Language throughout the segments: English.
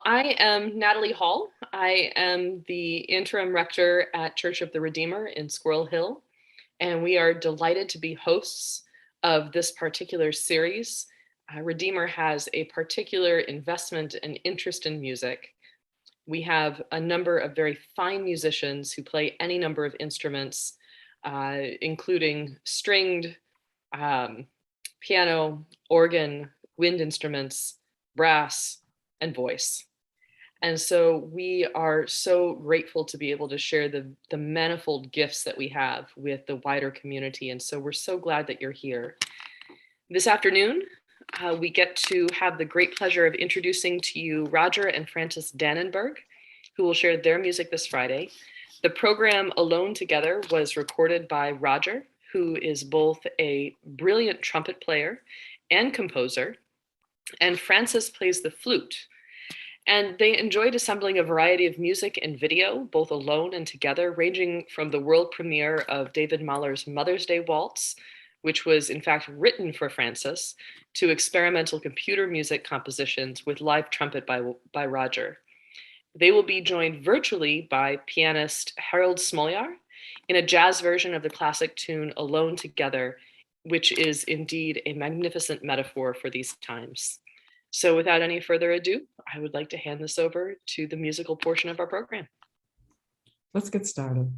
I am Natalie Hall. I am the interim rector at Church of the Redeemer in Squirrel Hill, and we are delighted to be hosts of this particular series. Redeemer has a particular investment and interest in music. We have a number of very fine musicians who play any number of instruments, including stringed, piano, organ, wind instruments, brass, and voice. And so we are so grateful to be able to share the manifold gifts that we have with the wider community. And so we're so glad that you're here. This afternoon, we get to have the great pleasure of introducing to you Roger and Frances Dannenberg, who will share their music this Friday. The program Alone Together was recorded by Roger, who is both a brilliant trumpet player and composer, and Frances plays the flute. And they enjoyed assembling a variety of music and video, both alone and together, ranging from the world premiere of David Mahler's Mother's Day Waltz, which was in fact written for Frances, to experimental computer music compositions with live trumpet by Roger. They will be joined virtually by pianist Harold Smolyar in a jazz version of the classic tune Alone Together, which is indeed a magnificent metaphor for these times. So without any further ado, I would like to hand this over to the musical portion of our program. Let's get started.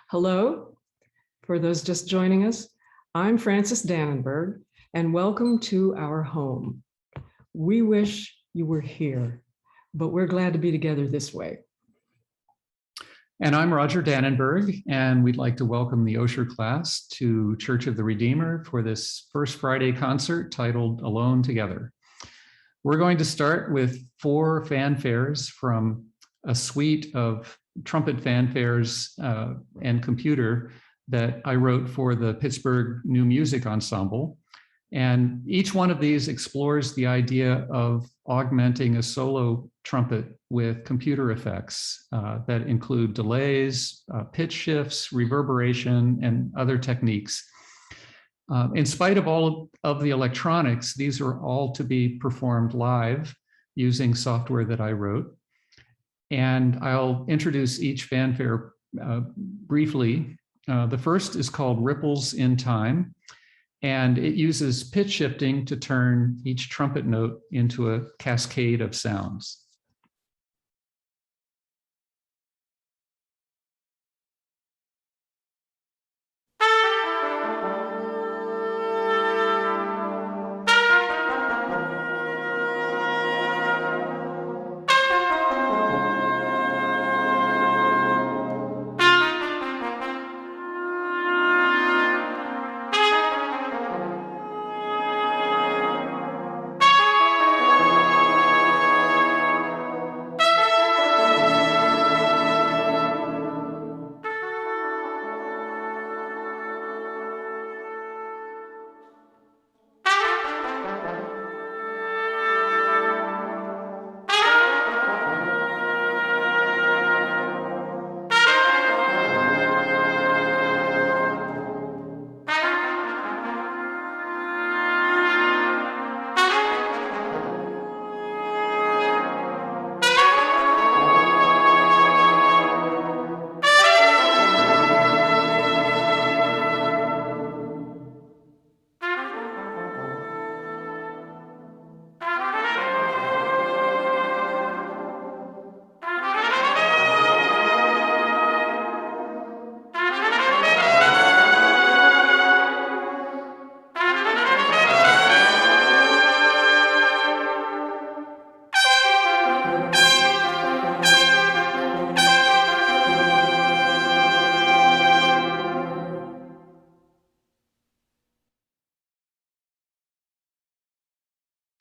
Hello, for those just joining us, I'm Frances Dannenberg, and welcome to our home. We wish you were here, but we're glad to be together this way. And I'm Roger Dannenberg, and we'd like to welcome the Osher class to Church of the Redeemer for this First Friday concert titled Alone Together. We're going to start with 4 fanfares from a suite of trumpet fanfares and computer that I wrote for the Pittsburgh New Music Ensemble. And each one of these explores the idea of augmenting a solo trumpet with computer effects that include delays, pitch shifts, reverberation, and other techniques. In spite of all of the electronics, these are all to be performed live using software that I wrote. And I'll introduce each fanfare briefly. The first is called Ripples in Time, and it uses pitch shifting to turn each trumpet note into a cascade of sounds.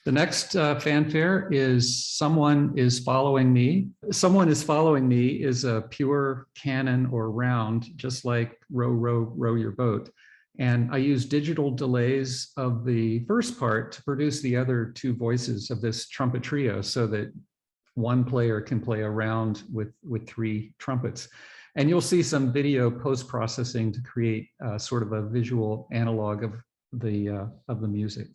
The next fanfare is Someone is Following Me. Someone is Following Me is a pure canon or round, just like Row, Row, Row Your Boat. And I use digital delays of the first part to produce the other 2 voices of this trumpet trio so that one player can play a round with 3 trumpets. And you'll see some video post-processing to create sort of a visual analog of the music.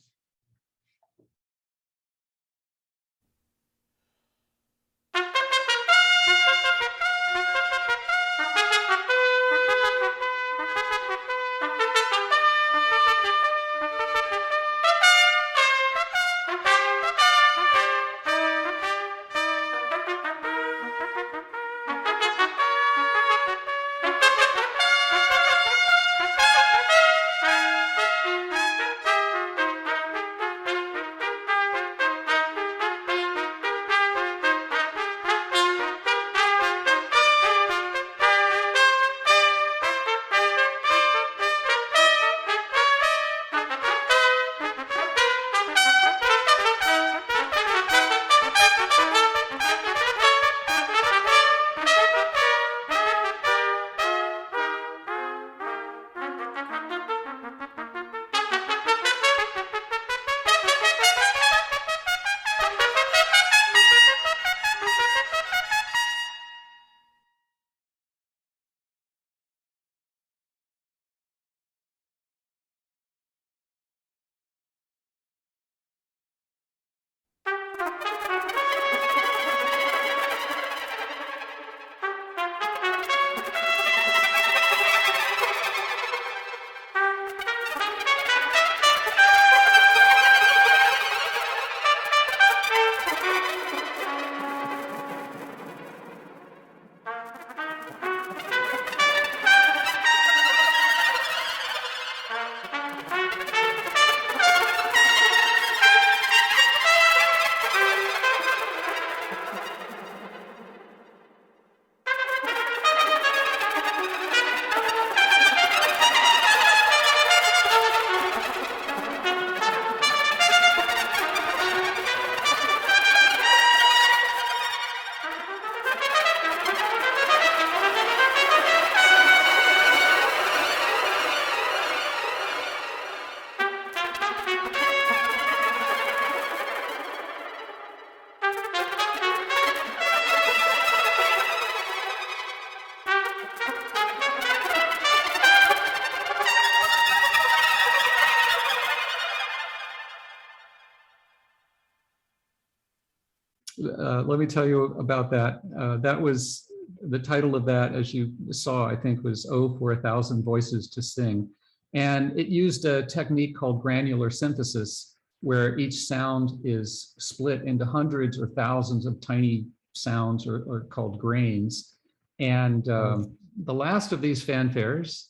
let me tell you about that. That was the title of that, as you saw, I think, was "Oh, for a Thousand Voices to Sing." And it used a technique called granular synthesis, where each sound is split into hundreds or thousands of tiny sounds, or called grains. And the last of these fanfares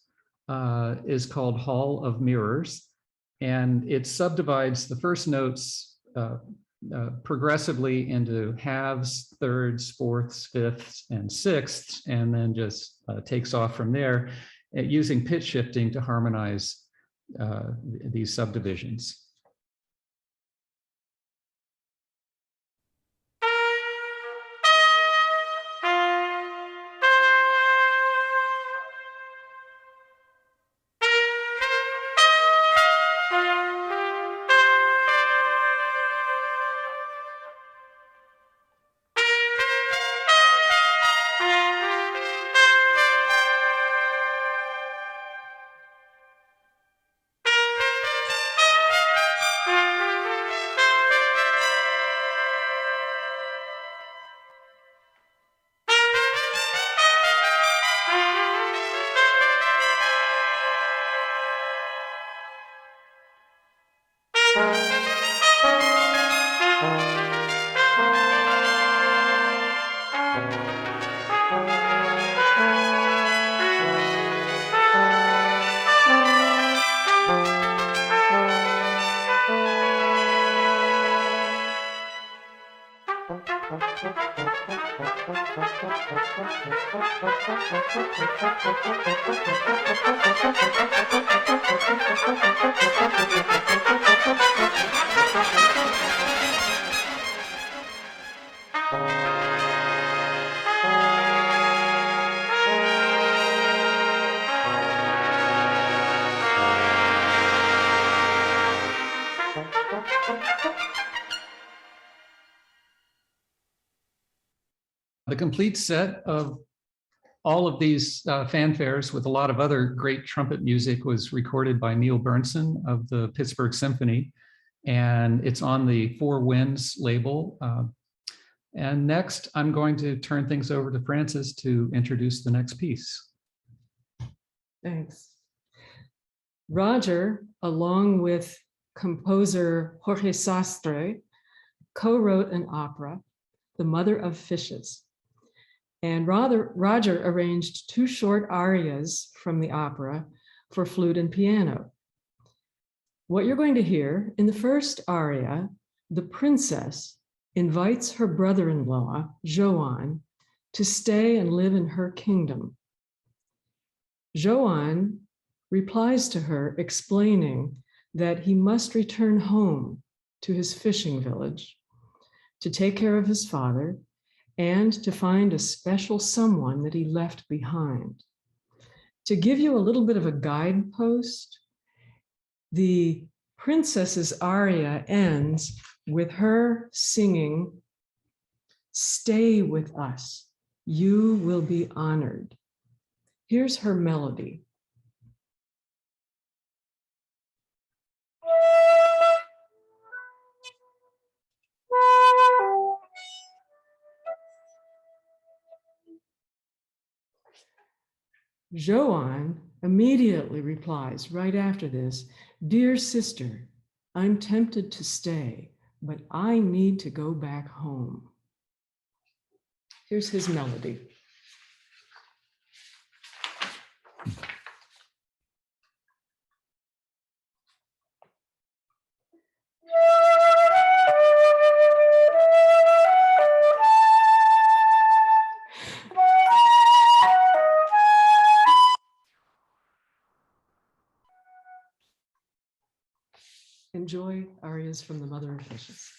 is called Hall of Mirrors. And it subdivides the first notes progressively into halves, thirds, fourths, fifths, and sixths, and then just takes off from there, using pitch shifting to harmonize these subdivisions. The complete set of all of these fanfares with a lot of other great trumpet music was recorded by Neil Bernson of the Pittsburgh Symphony, and it's on the Four Winds label. And next, I'm going to turn things over to Francis to introduce the next piece. Thanks. Roger, along with composer Jorge Sastre, co-wrote an opera, The Mother of Fishes. And Roger arranged two short arias from the opera for flute and piano. What you're going to hear in the first aria, the princess invites her brother-in-law, Joan, to stay and live in her kingdom. Joan replies to her, explaining that he must return home to his fishing village to take care of his father and to find a special someone that he left behind. To give you a little bit of a guidepost, the princess's aria ends with her singing, "Stay with us, you will be honored." Here's her melody. Joan immediately replies right after this, "Dear sister, I'm tempted to stay, but I need to go back home." Here's his melody. Enjoy arias from The Mother of Fishes.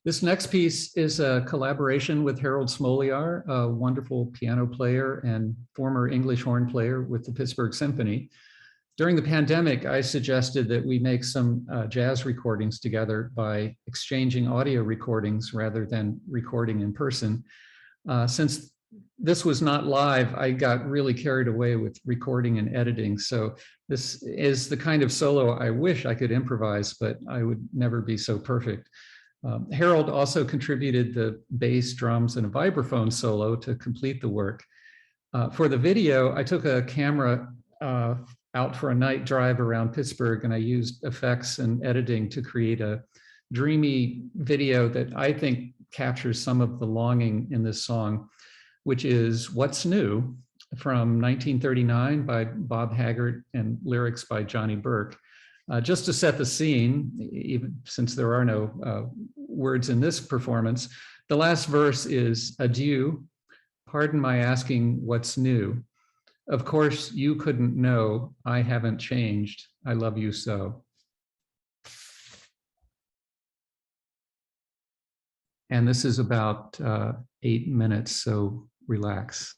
This next piece is a collaboration with Harold Smoliar, a wonderful piano player and former English horn player with the Pittsburgh Symphony. During the pandemic, I suggested that we make some jazz recordings together by exchanging audio recordings rather than recording in person. Since this was not live, I got really carried away with recording and editing. So this is the kind of solo I wish I could improvise, but I would never be so perfect. Harold also contributed the bass, drums, and a vibraphone solo to complete the work. For the video, I took a camera out for a night drive around Pittsburgh, and I used effects and editing to create a dreamy video that I think captures some of the longing in this song, which is What's New from 1939 by Bob Haggart and lyrics by Johnny Burke. Just to set the scene, even since there are no words in this performance, the last verse is adieu, pardon my asking what's new. Of course, you couldn't know, I haven't changed, I love you so. And this is about 8 minutes, so relax.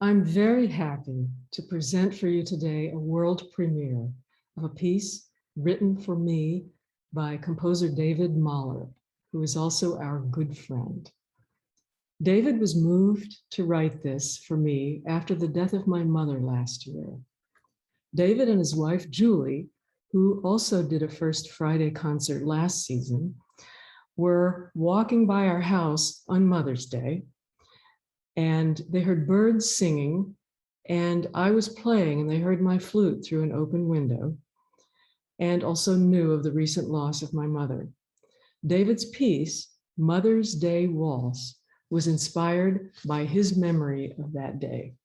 I'm very happy to present for you today a world premiere of a piece written for me by composer David Mahler, who is also our good friend. David was moved to write this for me after the death of my mother last year. David and his wife, Julie, who also did a First Friday concert last season, were walking by our house on Mother's Day, and they heard birds singing, and I was playing, and they heard my flute through an open window, and also knew of the recent loss of my mother. David's piece, Mother's Day Waltz, was inspired by his memory of that day.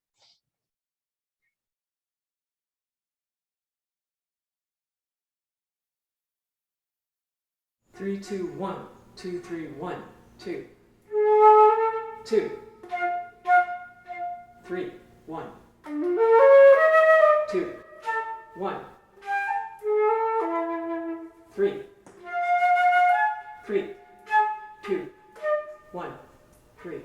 Three, two, 1, 2, 3, 1, 2. 2, 3, 1, 2, 1, 3, 3, 2, 1, 3.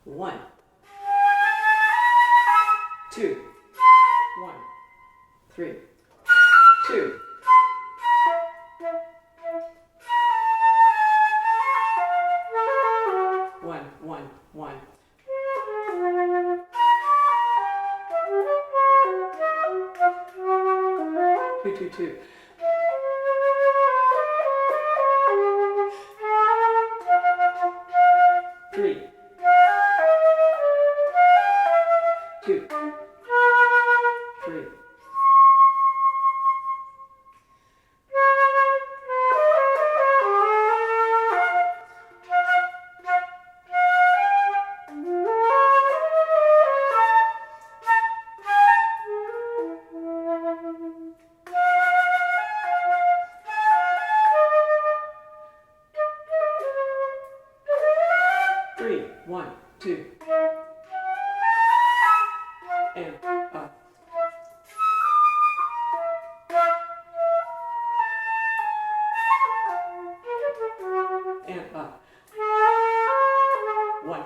One, two, 1, 3, 2. 1, 1, 1. 2, 2, 2. 3, 2, 3. 3, 1, 2. And up. And up. 1.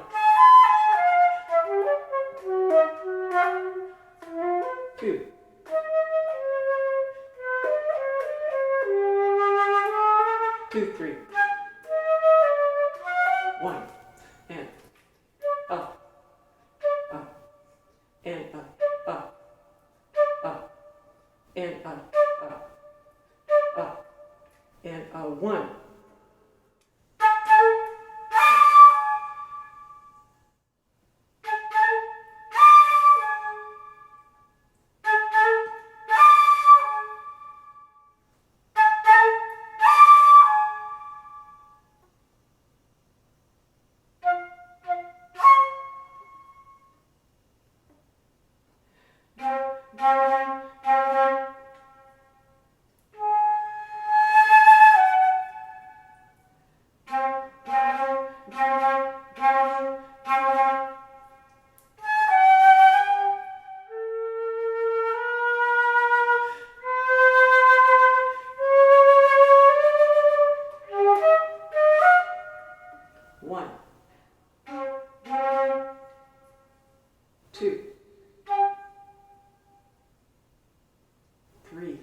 2. 2, 3. 1. And up. Up. And up. Up. Up. And up. Up. Up. And 1. One, 2, 3,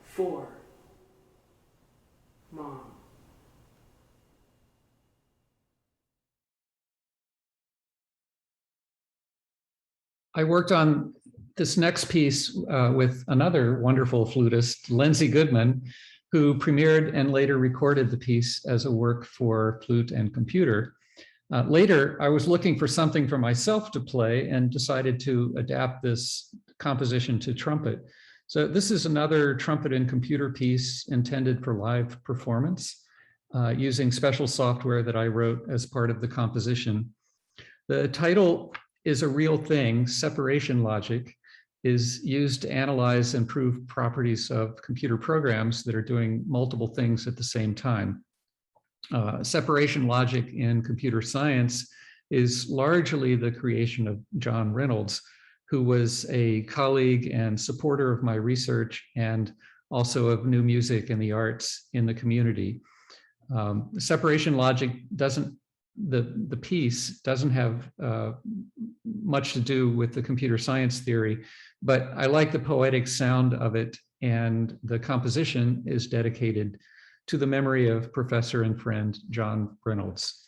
4. Mom. I worked on this next piece with another wonderful flutist, Lindsay Goodman, who premiered and later recorded the piece as a work for flute and computer. Later, I was looking for something for myself to play and decided to adapt this composition to trumpet. So this is another trumpet and computer piece intended for live performance using special software that I wrote as part of the composition. The title is a real thing. Separation logic is used to analyze and prove properties of computer programs that are doing multiple things at the same time. Separation logic in computer science is largely the creation of John Reynolds, who was a colleague and supporter of my research and also of new music and the arts in the community. Separation logic doesn't, the piece doesn't have much to do with the computer science theory, but I like the poetic sound of it, and the composition is dedicated to the memory of professor and friend John Reynolds.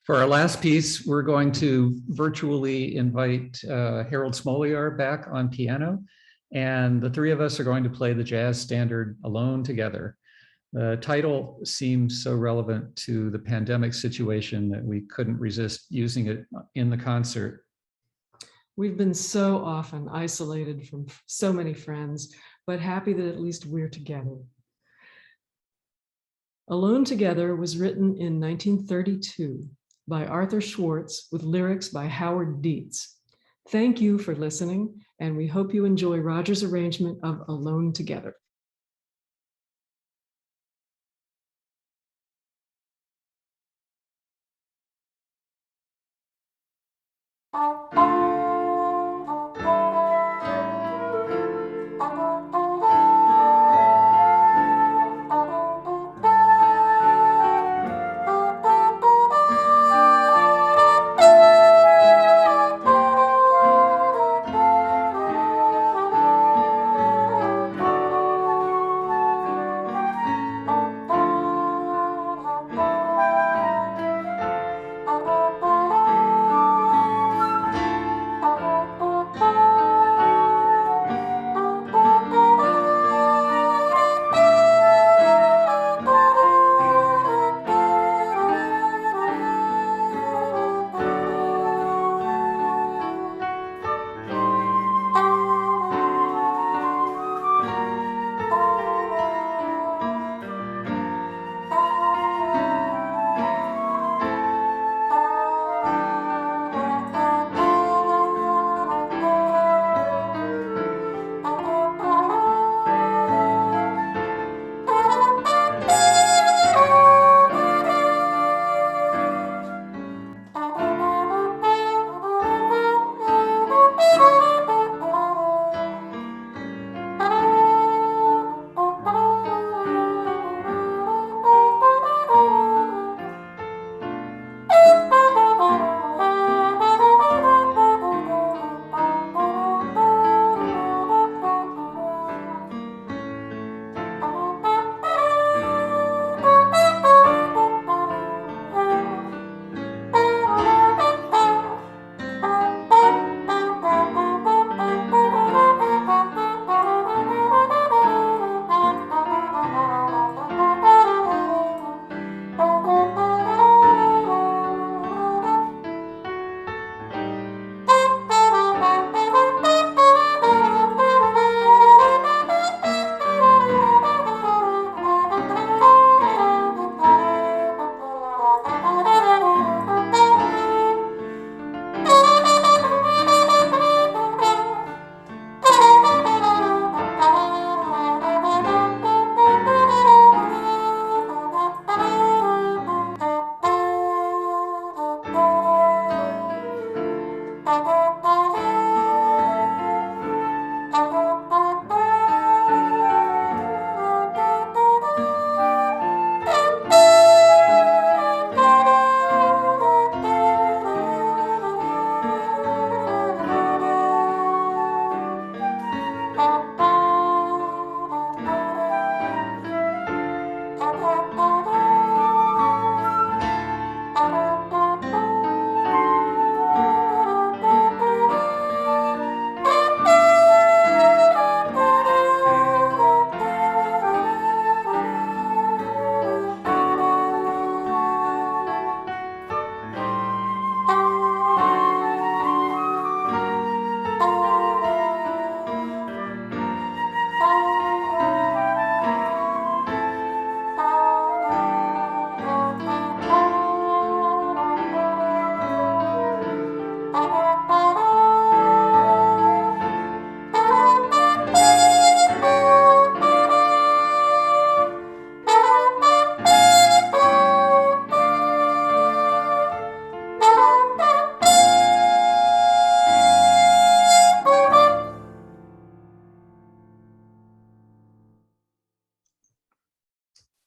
For our last piece, we're going to virtually invite Harold Smoliar back on piano, and the three of us are going to play the jazz standard Alone Together. The title seems so relevant to the pandemic situation that we couldn't resist using it in the concert. We've been so often isolated from so many friends, but happy that at least we're together. Alone Together was written in 1932 by Arthur Schwartz with lyrics by Howard Dietz. Thank you for listening, and we hope you enjoy Roger's arrangement of Alone Together.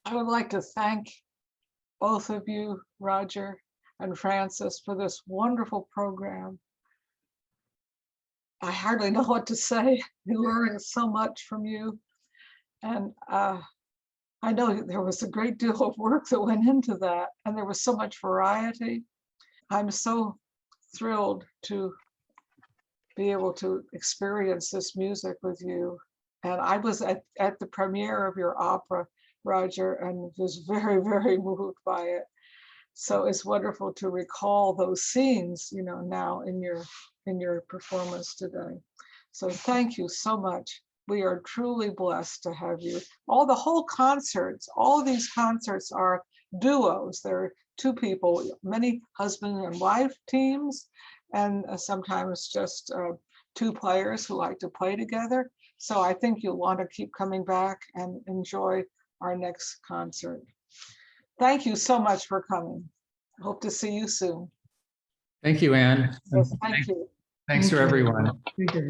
I would like to thank both of you, Roger and Francis, for this wonderful program. I hardly know what to say. I learned so much from you. And I know there was a great deal of work that went into that, and there was so much variety. I'm so thrilled to be able to experience this music with you. And I was at the premiere of your opera, Roger, and was very, very moved by it. So it's wonderful to recall those scenes, you know, now in your performance today. So thank you so much. We are truly blessed to have you. All these concerts are duos. They're two people, many husband and wife teams, and sometimes just two players who like to play together. So I think you'll want to keep coming back and enjoy our next concert. Thank you so much for coming. Hope to see you soon. Thank you, Anne. Yes, thank you. Thanks to everyone. Thank you.